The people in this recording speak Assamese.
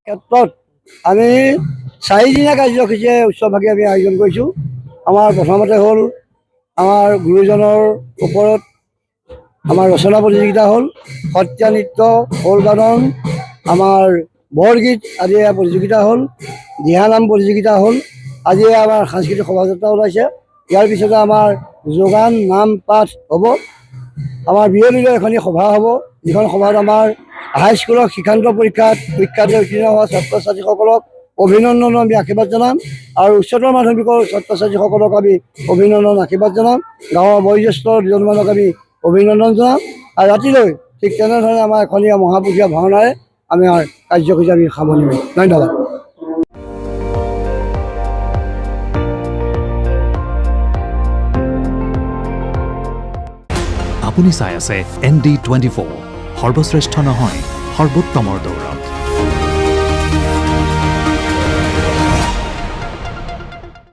ক্ষেত্ৰত আমি 4 দিনীয়া কাৰ্যসূচীৰে উৎসৱভাগী আমি আয়োজন কৰিছোঁ। আমাৰ প্ৰথমতে হ'ল আমাৰ গুৰুজনৰ ওপৰত আমাৰ ৰচনা প্ৰতিযোগিতা হ'ল, সত্ৰীয়া নৃত্য, খোল গানন, আমাৰ বৰগীত আদি প্ৰতিযোগিতা হ'ল, দিহানাম প্ৰতিযোগিতা হ'ল। আজি আমাৰ সাংস্কৃতিক শোভাযাত্ৰা ওলাইছে। ইয়াৰ পিছতে আমাৰ যোগান নাম পাঠ হ'ব। আমাৰ বিয়লিলৈ এখনি সভা হ'ব, যিখন সভাত আমাৰ হাইস্কুলৰ শিক্ষান্ত পৰীক্ষাত উত্তীৰ্ণ হোৱা ছাত্ৰ ছাত্ৰীসকলক অভিনন্দন আমি আশীৰ্বাদ জনাম, আৰু উচ্চতৰ মাধ্যমিকৰ ছাত্ৰ ছাত্ৰীসকলক আমি অভিনন্দন আশীৰ্বাদ জনাম। গাঁৱৰ বয়োজ্যেষ্ঠ দুজনমানক আমি অভিনন্দন জনাম। আৰু ৰাতিলৈ ঠিক তেনেধৰণে আমাৰ এখনীয়া মহাপুৰুষীয়া ভাওনাৰে আমাৰ কাৰ্যসূচী আমি সামৰণি মাৰিম। ধন্যবাদ। আপুনি চাই আছে ND24, সৰ্বশ্ৰেষ্ঠ নহয় সৰ্বোত্তমৰ দৌৰ।